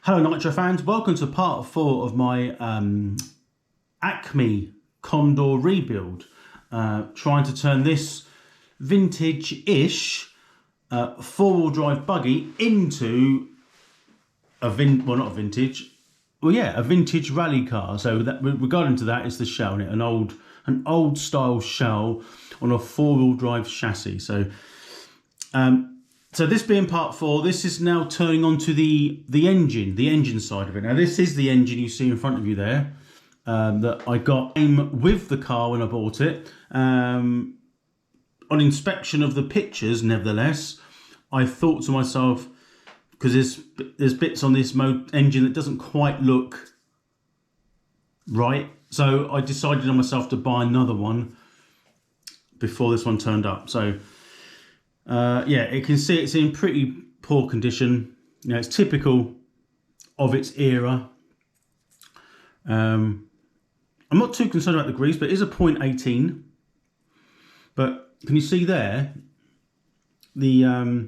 Hello Nitro fans, welcome to part 4 of my ACME Condor rebuild. Trying to turn this vintage-ish four-wheel drive buggy into a a vintage rally car. So that, regarding to that, is the shell, an old style shell on a four-wheel drive chassis. So this being part 4, this is now turning onto the engine side of it. Now this is the engine you see in front of you there, that I got with the car when I bought it. On inspection of the pictures, nevertheless, I thought to myself, because there's bits on this engine that doesn't quite look right, so I decided on myself to buy another one before this one turned up. So yeah, you can see it's in pretty poor condition. You know, it's typical of its era. I'm not too concerned about the grease, but it is a 0.18. But can you see there the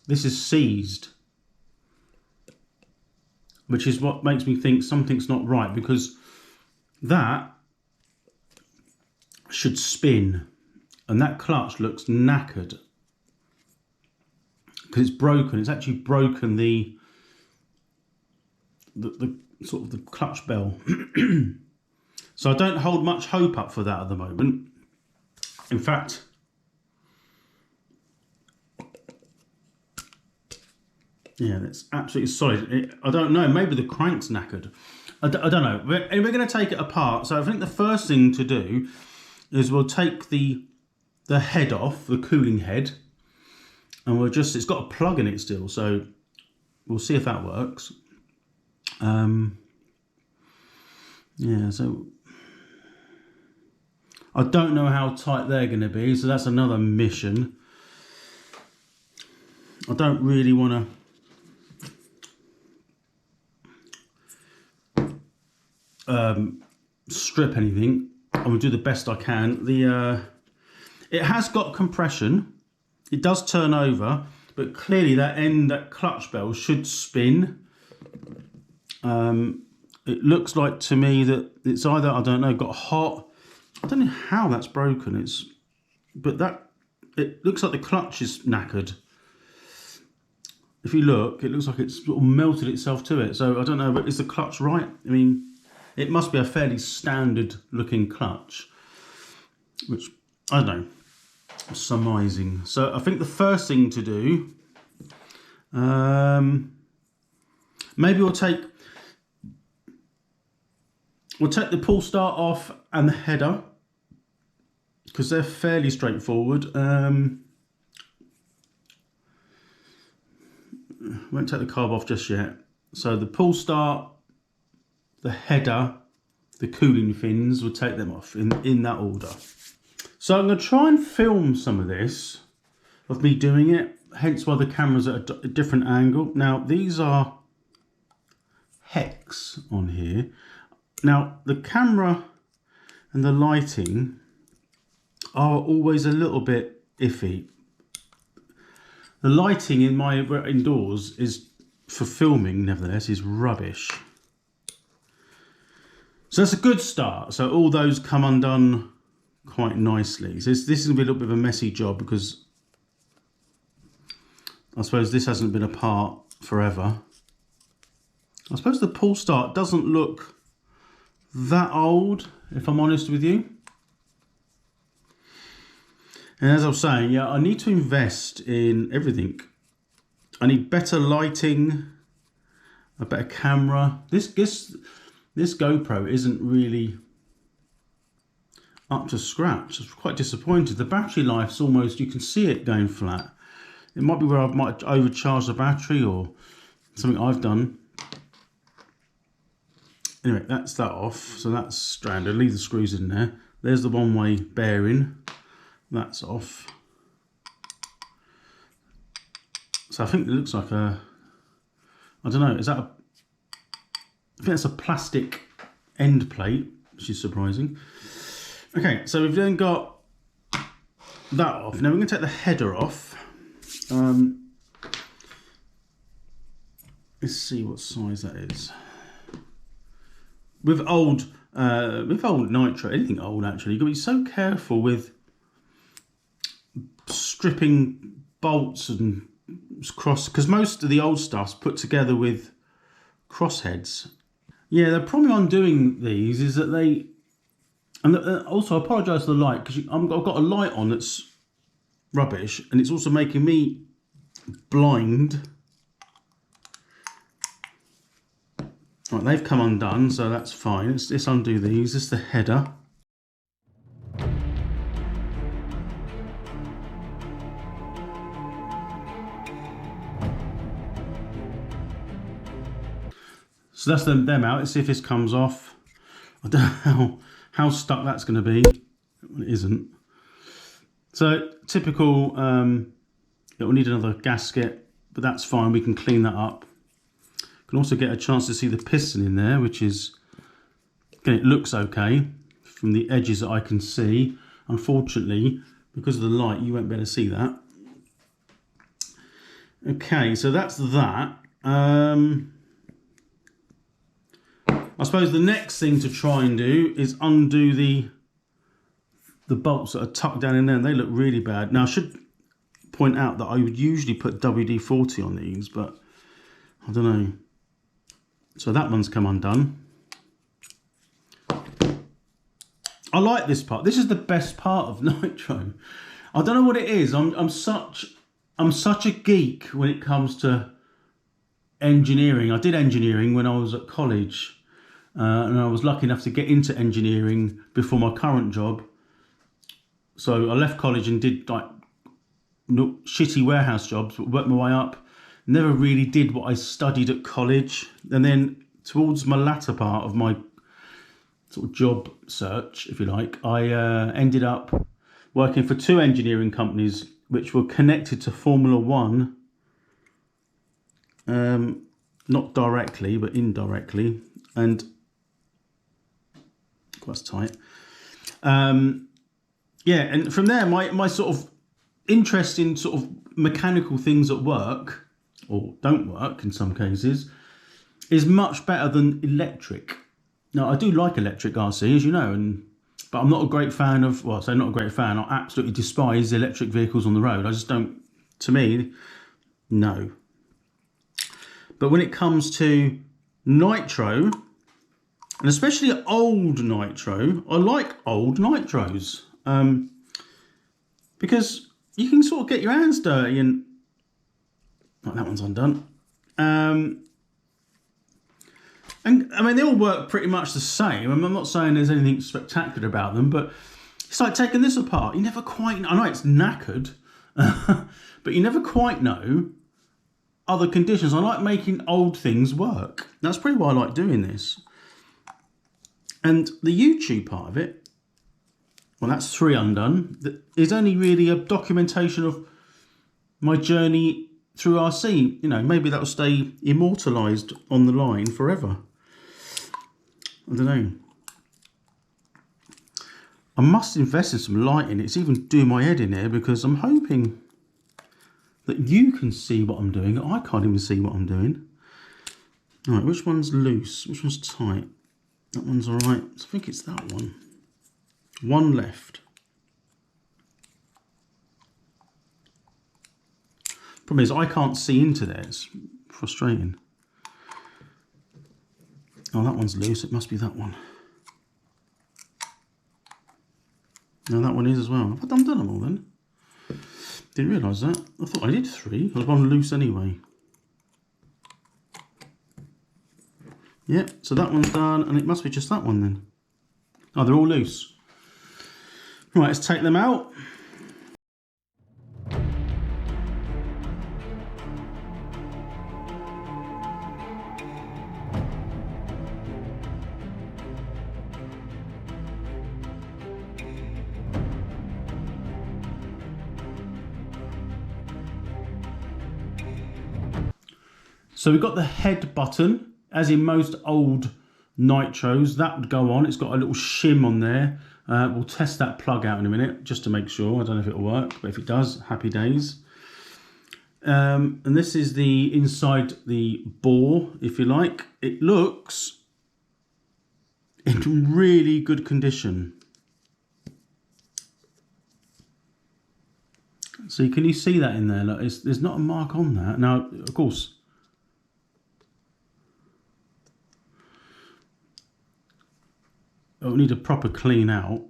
this is seized, which is what makes me think something's not right, because that should spin. And that clutch looks knackered because it's broken. It's actually broken the sort of the clutch bell. So I don't hold much hope up for that at the moment. In fact, yeah, that's absolutely solid. I don't know. Maybe the crank's knackered. I don't know. We're going to take it apart. So I think the first thing to do is we'll take the head off, the cooling head, and it's got a plug in it still, so we'll see if that works. Yeah, so I don't know how tight they're going to be, so that's another mission. I don't really want to strip anything. I'm going to do the best I can. It has got compression. It does turn over, but clearly that clutch bell should spin. It looks like to me that it's either, I don't know, got hot. I don't know how that's broken. It looks like the clutch is knackered. If you look, it looks like it's sort of melted itself to it. So I don't know, but is the clutch right? I mean, it must be a fairly standard looking clutch, which I don't know. Surmising. So I think the first thing to do, maybe we'll take the pull start off and the header, because they're fairly straightforward. Won't take the carb off just yet. So the pull start, the header, the cooling fins, we'll take them off in that order. So I'm going to try and film some of this, of me doing it, hence why the camera's at a different angle. Now, these are hex on here. Now, the camera and the lighting are always a little bit iffy. The lighting in my indoors is, for filming, nevertheless, is rubbish. So that's a good start. So all those come undone quite nicely. So this is going to be a little bit of a messy job, because I suppose this hasn't been apart forever. I suppose the pull start doesn't look that old, if I'm honest with you. And as I was saying, yeah, I need to invest in everything. I need better lighting, a better camera. This GoPro isn't really up to scratch. I'm quite disappointed. The battery life's almost, you can see it going flat. It might be where I might overcharge the battery or something I've done. Anyway, that's that off. So that's stranded. Leave the screws in there. There's the one-way bearing. That's off. So I think it looks like a, I don't know, is that a, I think that's a plastic end plate, which is surprising. Okay, so we've then got that off. Now we're going to take the header off. Let's see what size that is. With old nitro, anything old actually, you've got to be so careful with stripping bolts and cross, because most of the old stuff's put together with crossheads. Yeah, the problem I'm doing these is that they, and also I apologise for the light, because I've got a light on that's rubbish, and it's also making me blind. Right, they've come undone, so that's fine. Let's undo these. This is the header. So that's them out. Let's see if this comes off. I don't know how stuck that's going to be. It isn't. So typical, it will need another gasket, but that's fine. We can clean that up. Can also get a chance to see the piston in there, which is, again, it looks okay from the edges that I can see. Unfortunately, because of the light, you won't be able to see that. Okay, so that's that. I suppose the next thing to try and do is undo the bolts that are tucked down in there, and they look really bad. Now, I should point out that I would usually put WD-40 on these, but I don't know. So that one's come undone. I like this part. This is the best part of Nitro. I don't know what it is. I'm such a geek when it comes to engineering. I did engineering when I was at college, and I was lucky enough to get into engineering before my current job. So I left college and did like shitty warehouse jobs, but worked my way up. Never really did what I studied at college. And then towards my latter part of my sort of job search, if you like, I ended up working for 2 engineering companies which were connected to Formula One. Not directly, but indirectly. And that's tight. Yeah, and from there, my sort of interest in sort of mechanical things at work, or don't work in some cases, is much better than electric. Now, I do like electric RC, as you know, but I'm not a great fan of, well, I say not a great fan, I absolutely despise electric vehicles on the road. I just don't, to me, no. But when it comes to nitro, and especially old nitro, I like old nitros, because you can sort of get your hands dirty and, oh, that one's undone. And I mean, they all work pretty much the same. I'm not saying there's anything spectacular about them, but it's like taking this apart. You never quite, I know it's knackered, but you never quite know other conditions. I like making old things work. That's pretty why I like doing this. And the YouTube part of it, well, that's 3 undone. That is only really a documentation of my journey through RC. You know, maybe that'll stay immortalised on the line forever. I don't know. I must invest in some light in it. It's even doing my head in here, because I'm hoping that you can see what I'm doing. I can't even see what I'm doing. All right, which one's loose? Which one's tight? That one's all right. I think it's that one. One left. Problem is, I can't see into there. It's frustrating. Oh, that one's loose. It must be that one. No, that one is as well. I've done them all then. Didn't realise that. I thought I did 3. There was one loose anyway. Yeah, so that one's done, and it must be just that one then. Oh, they're all loose. Right, let's take them out. So we've got the head button, as in most old nitros, that would go on. It's got a little shim on there. We'll test that plug out in a minute just to make sure. I don't know if it'll work, but if it does, happy days. And this is the inside the bore, if you like. It looks in really good condition. So can you see that in there? Look, there's not a mark on that. Now, of course, it'll need a proper clean out.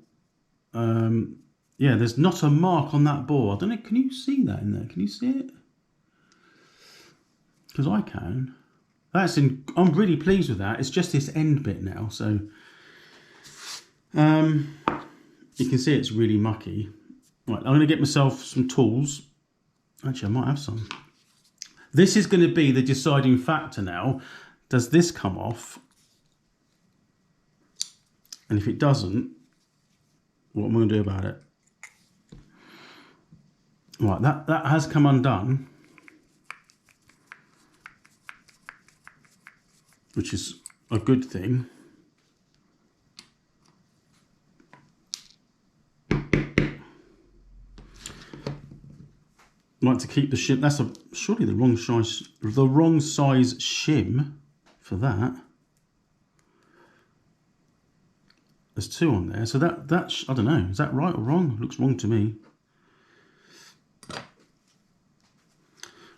Yeah, there's not a mark on that bore. I don't know, can you see that in there? Can you see it? Because I can. I'm really pleased with that. It's just this end bit now, so you can see it's really mucky. Right, I'm going to get myself some tools. Actually, I might have some. This is going to be the deciding factor now. Does this come off? And if it doesn't, what am I going to do about it? Right, that has come undone, which is a good thing. I like to keep the shim. That's surely the wrong size shim for that. There's two on there, so that's I don't know. Is that right or wrong? Looks wrong to me.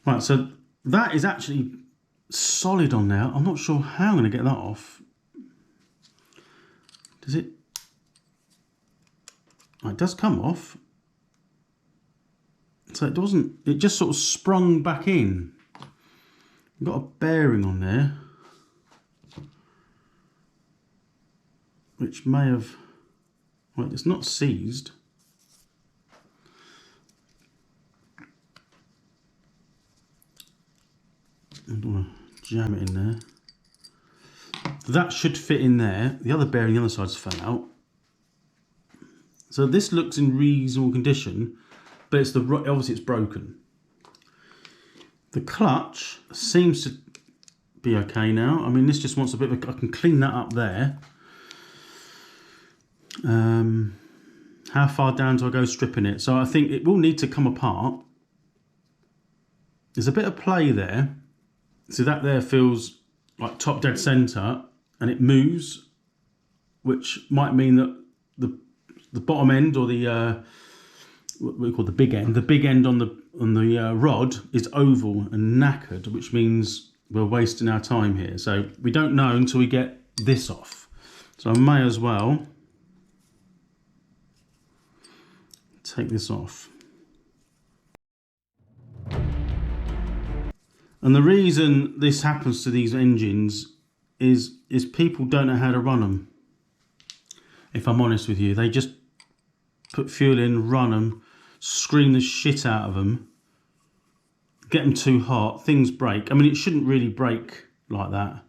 Right, so that is actually solid on there. I'm not sure how I'm going to get that off. Does it? Oh, it does come off. So it doesn't. It just sort of sprung back in. I've got a bearing on there, which may have. Well, it's not seized. I don't want to jam it in there. That should fit in there. The other bearing on the other side's fell out. So this looks in reasonable condition, but it's obviously it's broken. The clutch seems to be okay now. I mean, this just wants a bit of I can clean that up there. How far down do I go stripping it? So I think it will need to come apart. There's a bit of play there. So that there feels like top dead center, and it moves, which might mean that the bottom end, or the what we call the big end on the rod is oval and knackered, which means we're wasting our time here. So we don't know until we get this off. So I may as well take this off. And the reason this happens to these engines is people don't know how to run them. If I'm honest with you, they just put fuel in, run them, scream the shit out of them, get them too hot, things break. I mean, it shouldn't really break like that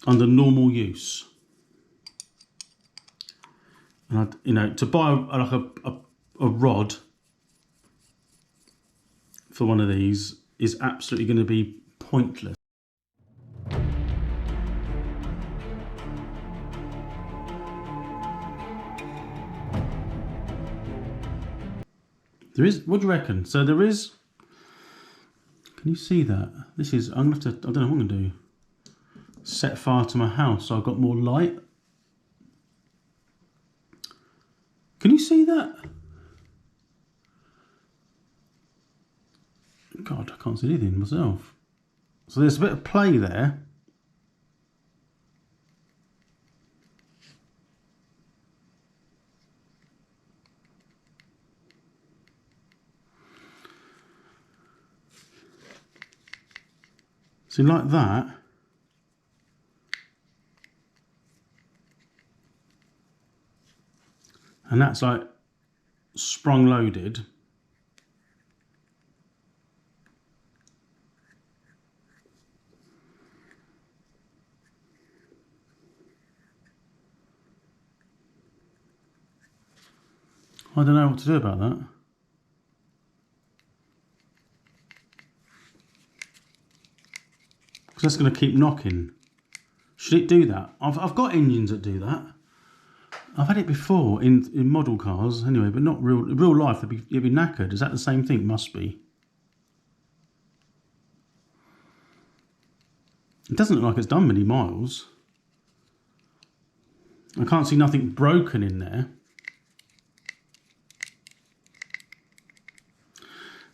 under normal use. And you know, to buy like a rod for one of these is absolutely going to be pointless. There is, what do you reckon? So there is, can you see that? This is, I'm going to have to, I don't know what I'm going to do. Set fire to my house so I've got more light. Can you see that? God, I can't see anything myself. So there's a bit of play there. See, like that. And that's like sprung loaded. I don't know what to do about that. Because that's going to keep knocking. Should it do that? I've got engines that do that. I've had it before in model cars anyway, but not real life. It'd be knackered. Is that the same thing? Must be. It doesn't look like it's done many miles. I can't see nothing broken in there.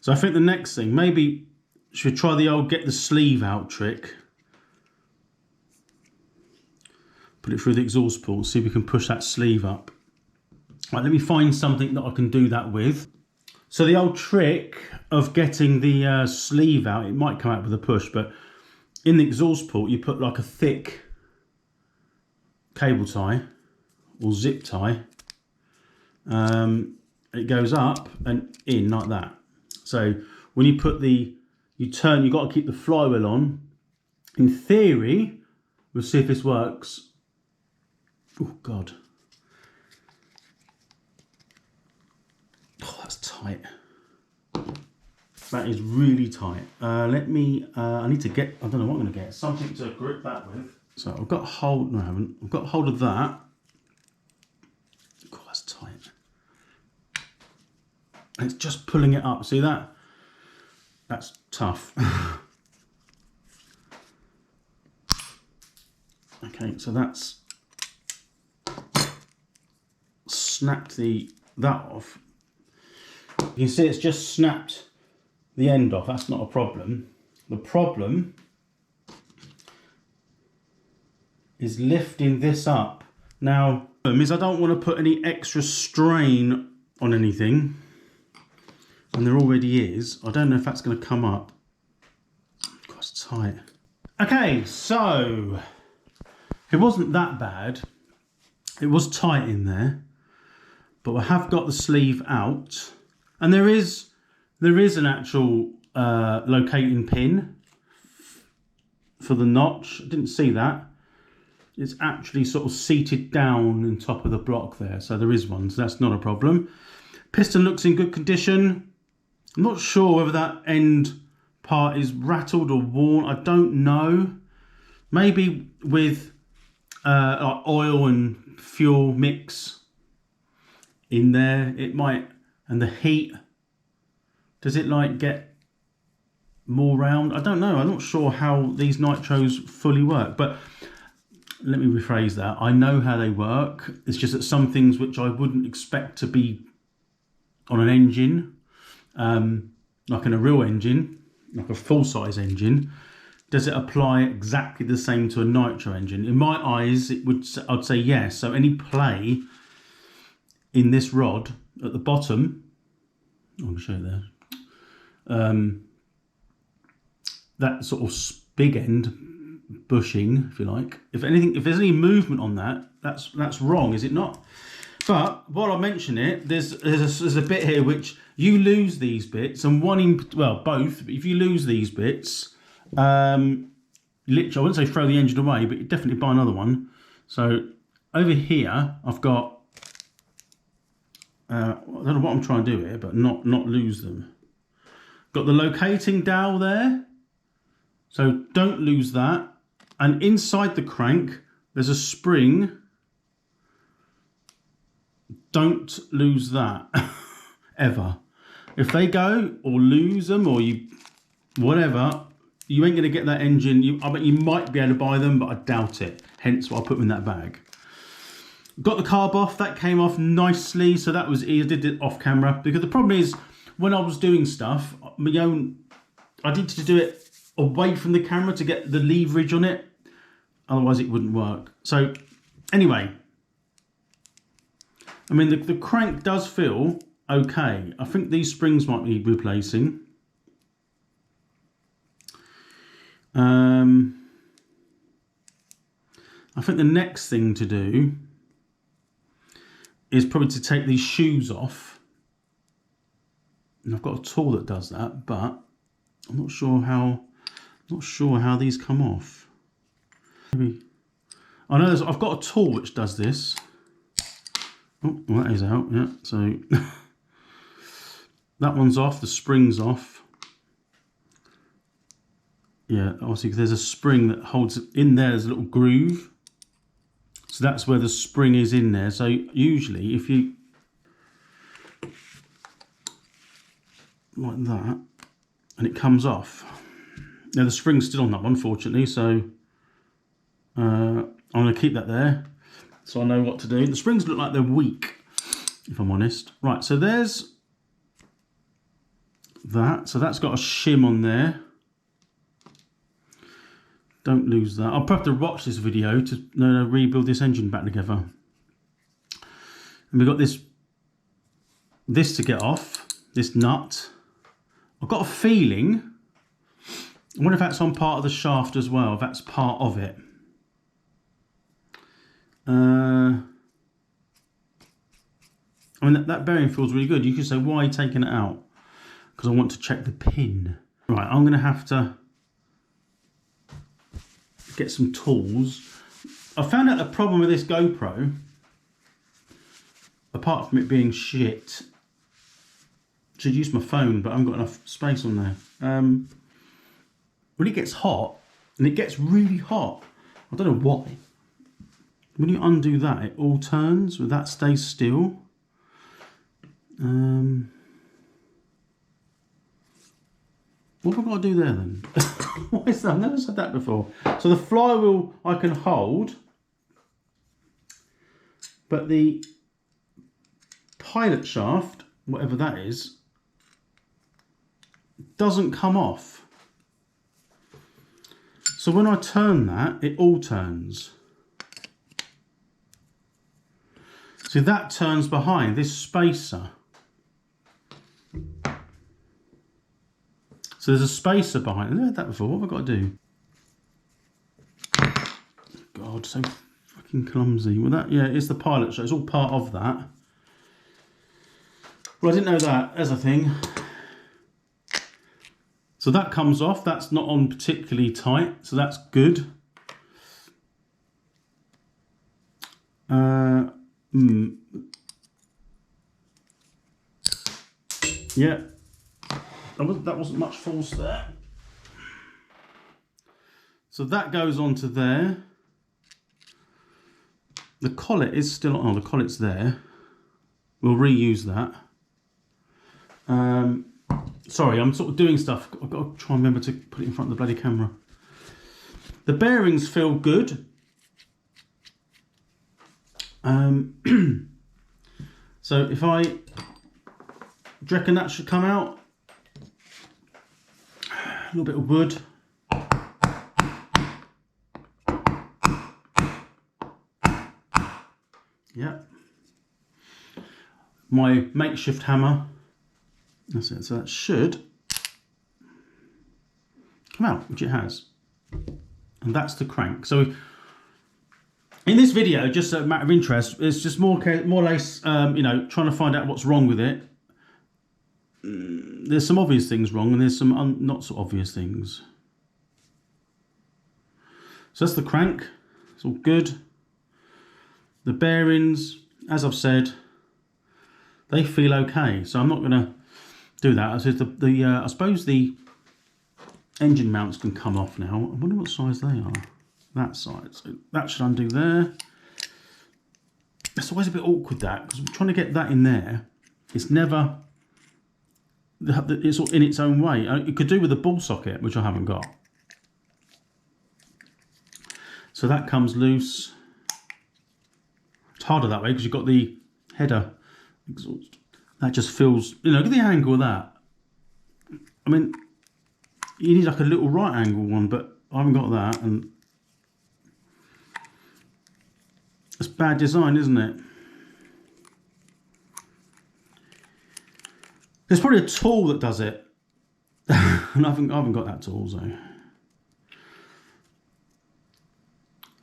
So I think the next thing, maybe should we try the old get the sleeve out trick. Put it through the exhaust port, see if we can push that sleeve up. Right, let me find something that I can do that with. So the old trick of getting the sleeve out, it might come out with a push, but in the exhaust port you put like a thick cable tie or zip tie. It goes up and in like that. So when you put you turn, you've got to keep the flywheel on. In theory, we'll see if this works. Oh God. Oh, that's tight. That is really tight. I need to get, I don't know what I'm going to get, something to grip that with. So I've got hold, no I haven't, I've got hold of that. Oh, that's tight. And it's just pulling it up. See that? That's tough. Okay, so that's snapped that off. You can see it's just snapped the end off. That's not a problem. The problem is lifting this up. Now, the problem is I don't want to put any extra strain on anything, and there already is. I don't know if that's going to come up. God, it's tight. Okay, so it wasn't that bad. It was tight in there, but I have got the sleeve out, and there is an actual locating pin for the notch. I didn't see that. It's actually sort of seated down on top of the block there, so there is one, so that's not a problem. Piston looks in good condition. I'm not sure whether that end part is rattled or worn. I don't know. Maybe with like oil and fuel mix in there, it might, and the heat, does it like get more round? I don't know. I'm not sure how these nitros fully work, but let me rephrase that. I know how they work. It's just that some things which I wouldn't expect to be on an engine, like in a real engine, like a full-size engine, does it apply exactly the same to a nitro engine? In my eyes, I'd say yes. So any play in this rod at the bottom, I'll show you there, that sort of big end bushing, if you like. If there's any movement on that, that's wrong, is it not? But while I mention it, there's a bit here which you lose these bits, and both. But if you lose these bits, literally, I wouldn't say throw the engine away, but you definitely buy another one. So over here, I've got I don't know what I'm trying to do here, but not lose them. Got the locating dowel there, so don't lose that. And inside the crank, there's a spring. Don't lose that ever. If they go or lose them or whatever, you ain't gonna get that engine. I bet you might be able to buy them, but I doubt it. Hence why I put them in that bag. Got the carb off. That came off nicely, so that was easy. I did it off camera because the problem is when I was doing stuff, I needed to do it away from the camera to get the leverage on it. Otherwise, it wouldn't work. So anyway. I mean, the crank does feel okay. I think these springs might be replacing. I think the next thing to do is probably to take these shoes off. And I've got a tool that does that, but I'm not sure how these come off. Maybe I know I've got a tool which does this. Oh, well, that is out, yeah. So that one's off, the spring's off. Yeah, obviously there's a spring that holds it in there, there's a little groove. So that's where the spring is in there. So usually if you, like that, and it comes off. Now the spring's still on that one, fortunately, so I'm going to keep that there so I know what to do. The springs look like they're weak, if I'm honest. Right, so there's that. So that's got a shim on there. Don't lose that. I'll probably have to watch this video to rebuild this engine back together. And we've got this to get off, this nut. I've got a feeling, I wonder if that's on part of the shaft as well, if that's part of it. I mean, that bearing feels really good. You could say, why are you taking it out? Because I want to check the pin. Right, I'm going to have to get some tools. I found out the problem with this GoPro, apart from it being shit, should use my phone, but I haven't got enough space on there. When it gets hot, and it gets really hot, I don't know why. When you undo that, it all turns, but that stays still. What have I got to do there then? What is that? I've never said that before. So the flywheel I can hold, but the pilot shaft, whatever that is, doesn't come off. So when I turn that, it all turns. So that turns behind this spacer. So there's a spacer behind it. I've heard that before. What have I got to do? God, so fucking clumsy. Well, that, yeah, it's the pilot shaft. It's all part of that. Well, I didn't know that. There's a thing. So that comes off. That's not on particularly tight. So that's good. Yeah. That wasn't much force there. So that goes onto there. The collet is still on. Oh, the collet's there. We'll reuse that. Sorry, I'm sort of doing stuff. I've got to try and remember to put it in front of the bloody camera. The bearings feel good. So if I, do you reckon that should come out? A little bit of wood. Yeah. My makeshift hammer. That's it. So that should come out, which it has. And that's the crank. So in this video, just a matter of interest, it's just more or less, you know, trying to find out what's wrong with it. There's some obvious things wrong, and there's some not so obvious things. So that's the crank. It's all good. The bearings, as I've said, they feel okay. So I'm not going to do that. I said I suppose the engine mounts can come off now. I wonder what size they are. That side. So that should undo there. It's always a bit awkward, that, because I'm trying to get that in there. It's never... It's in its own way. It could do with a ball socket, which I haven't got. So that comes loose. It's harder that way because you've got the header exhaust. That just feels, you know, look at the angle of that. I mean, you need like a little right angle one, but I haven't got that, and it's bad design, isn't it? There's probably a tool that does it. And I haven't got that tool, so.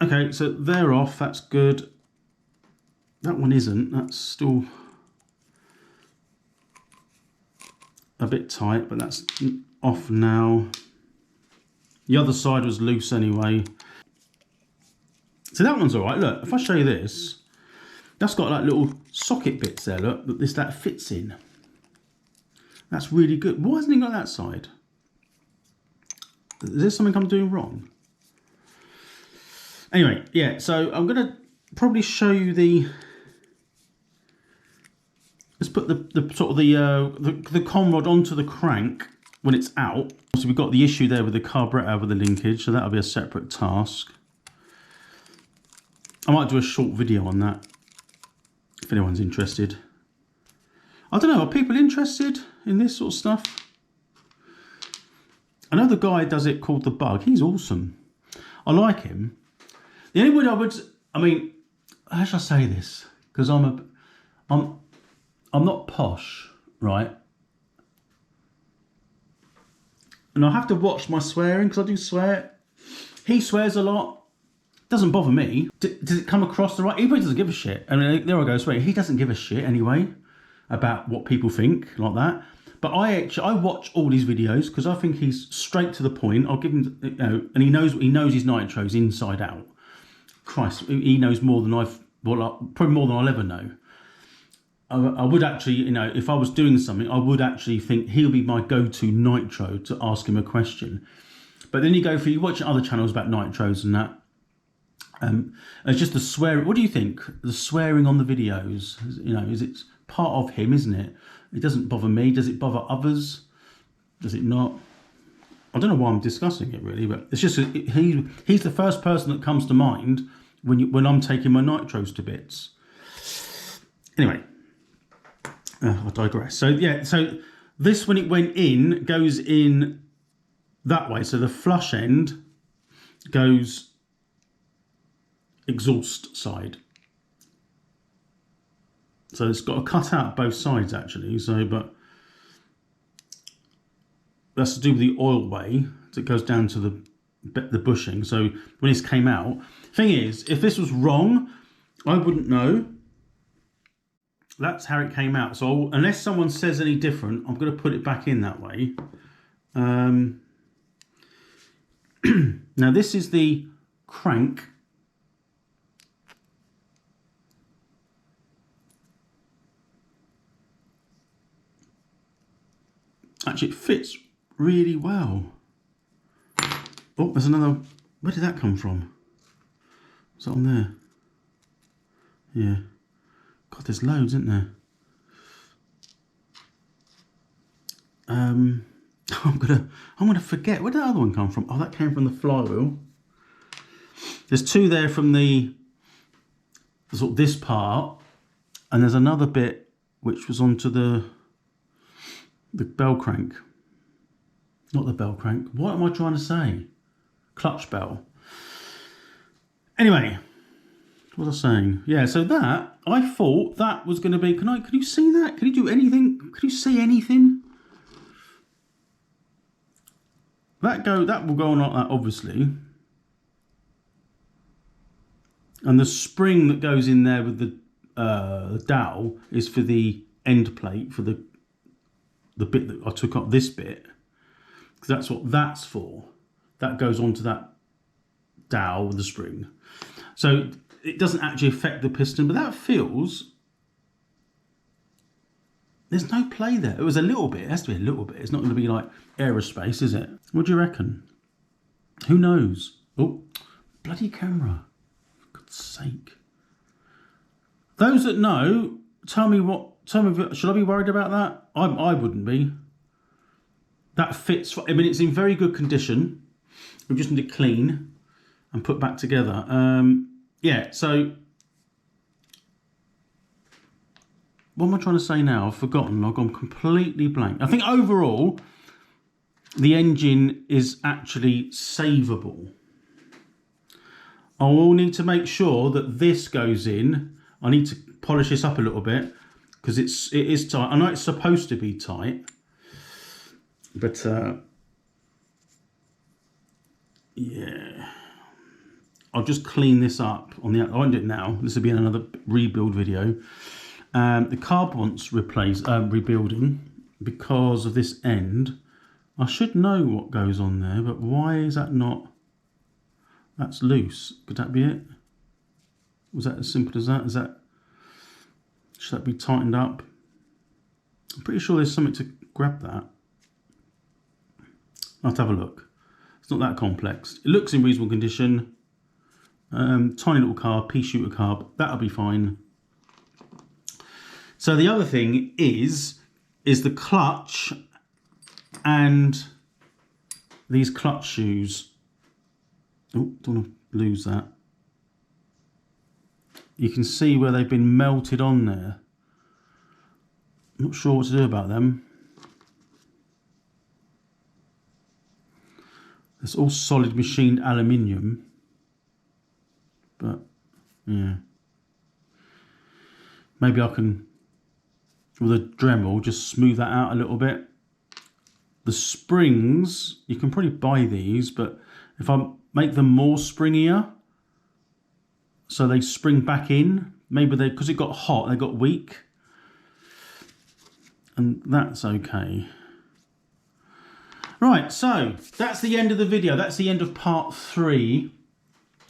Okay, so they're off, that's good. That one isn't, that's still a bit tight, but that's off now. The other side was loose anyway. So that one's all right. Look, if I show you this, that's got like little socket bits there, look, that fits in. That's really good. Why hasn't it got that side? Is there something I'm doing wrong? Anyway, yeah, so I'm going to probably show you the... Let's put the sort of the con rod onto the crank when it's out. So we've got the issue there with the carburettor with the linkage, so that'll be a separate task. I might do a short video on that if anyone's interested. I don't know, are people interested in this sort of stuff? I know the guy does it called The Bug. He's awesome. I like him. The only way I mean, how should I say this? Because I'm not posh, right? And I have to watch my swearing because I do swear. He swears a lot. Doesn't bother me. Does it come across the right? He probably doesn't give a shit. I mean, there I go swearing. He doesn't give a shit anyway about what people think like that. But I watch all his videos because I think he's straight to the point. I'll give him, you know, and he knows his nitros inside out. Christ, he knows more than probably more than I'll ever know. I would actually, you know, if I was doing something, I would actually think he'll be my go-to nitro to ask him a question. But then you watch other channels about nitros and that. It's just the swearing. What do you think? The swearing on the videos, you know, is it part of him, isn't it? It doesn't bother me. Does it bother others? Does it not? I don't know why I'm discussing it really, but it's just he's the first person that comes to mind when I'm taking my nitros to bits. Anyway. I digress. So yeah, so this, when it went in, goes in that way. So the flush end goes exhaust side. So it's got a cut out both sides actually. So, but that's to do with the oil way. So it goes down to the bushing. So when this came out, thing is, if this was wrong, I wouldn't know. That's how it came out. So unless someone says any different, I'm going to put it back in that way. Now this is the crank. Actually, it fits really well. Oh, there's another. Where did that come from? Is that on there? Yeah. God, there's loads, isn't there? I'm gonna forget. Where did that other one come from? Oh, that came from the flywheel. There's two there from the sort of this part, and there's another bit which was onto the bell crank. Not the bell crank. What am I trying to say? Clutch bell. Anyway. What was I saying? Yeah, so that, I thought that was going to be, can you see that? Can you do anything? Can you see anything? That will go on like that, obviously. And the spring that goes in there with the dowel is for the end plate, for the bit that I took up this bit. Because that's what that's for. That goes onto that dowel with the spring. So it doesn't actually affect the piston, but that feels, there's no play there. It was a little bit, it has to be a little bit. It's not going to be like aerospace, is it? What do you reckon? Who knows? Oh, bloody camera. For God's sake. Those that know, tell me, should I be worried about that? I wouldn't be. That fits, I mean, it's in very good condition. We just need to clean and put back together. Yeah, so what am I trying to say now? I've forgotten. I've gone completely blank. I think overall, the engine is actually savable. I will need to make sure that this goes in. I need to polish this up a little bit because it is tight. I know it's supposed to be tight, but yeah. I'll just clean this up on the. I won't do it now. This will be in another rebuild video. The carb wants rebuilding because of this end. I should know what goes on there, but why is that not? That's loose. Could that be it? Was that as simple as that? Should that be tightened up? I'm pretty sure there's something to grab that. I'll have to have a look. It's not that complex. It looks in reasonable condition. Tiny little carb, pea shooter carb, that'll be fine. So the other thing is the clutch and these clutch shoes. Oh, don't want to lose that. you can see where they've been melted on there. I'm not sure what to do about them. It's all solid machined aluminium, but yeah, maybe I can, with a Dremel, just smooth that out a little bit. The springs, you can probably buy these, but if I make them more springier, so they spring back in, maybe they, because it got hot, they got weak, and that's okay. Right, so that's the end of the video. That's the end of part 3.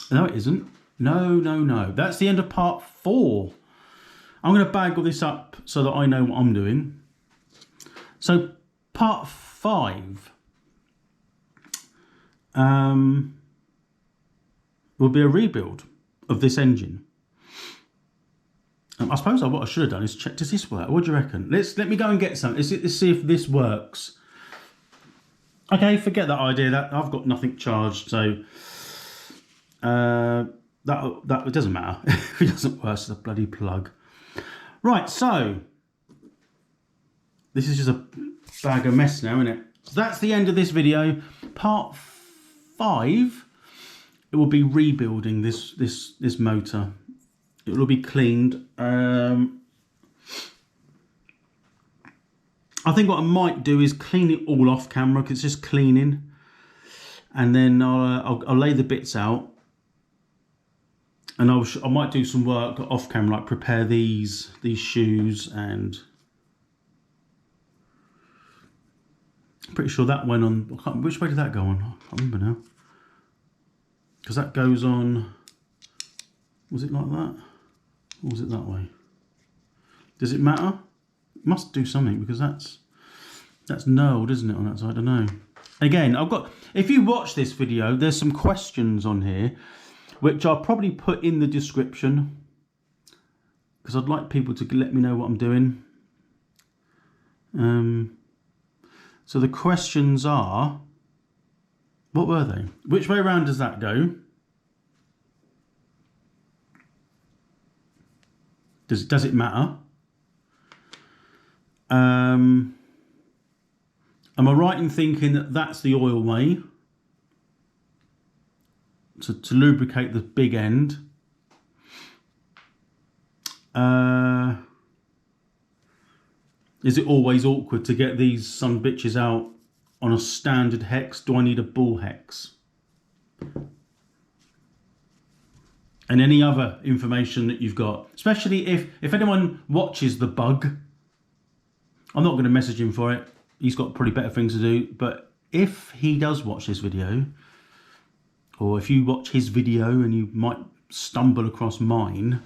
No, it isn't. No. That's the end of part 4. I'm going to bag all this up so that I know what I'm doing. So part 5 will be a rebuild of this engine. I suppose what I should have done is check, does this work? What do you reckon? Let me go and get some. Let's see if this works. Okay, forget that idea. That I've got nothing charged, so that it doesn't matter. If it doesn't work, it's a bloody plug. Right, so this is just a bag of mess now, isn't it? So that's the end of this video. Part 5, it will be rebuilding this motor. It will be cleaned. I think what I might do is clean it all off camera, because it's just cleaning, and then I'll lay the bits out, and I might do some work off camera, like prepare these shoes, and I'm pretty sure that went on. Which way did that go on? I can't remember now, because that goes on. Was it like that, or was it that way? Does it matter? It must do something, because that's knurled, isn't it, on that side? I don't know. Again, if you watch this video, there's some questions on here which I'll probably put in the description, because I'd like people to let me know what I'm doing. So the questions are, what were they? Which way around does that go? Does it matter? Am I right in thinking that that's the oil way to lubricate the big end? Is it always awkward to get these son bitches out on a standard hex? Do I need a bull hex? And any other information that you've got, especially if anyone watches the bug. I'm not going to message him for it. He's got probably better things to do. But if he does watch this video, or if you watch his video and you might stumble across mine,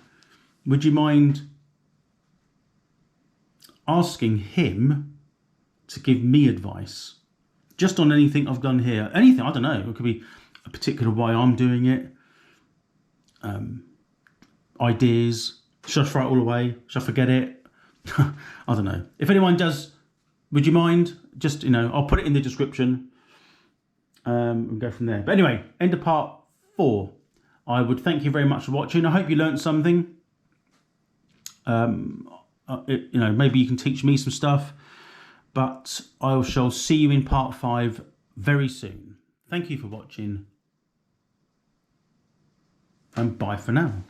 would you mind asking him to give me advice just on anything I've done here? Anything, I don't know. It could be a particular way I'm doing it. Ideas. Should I throw it all away? Should I forget it? I don't know. If anyone does, would you mind? Just, I'll put it in the description and go from there. But anyway, end of part 4. I would thank you very much for watching. I hope you learned something. Maybe you can teach me some stuff. But I shall see you in part 5 very soon. Thank you for watching. And bye for now.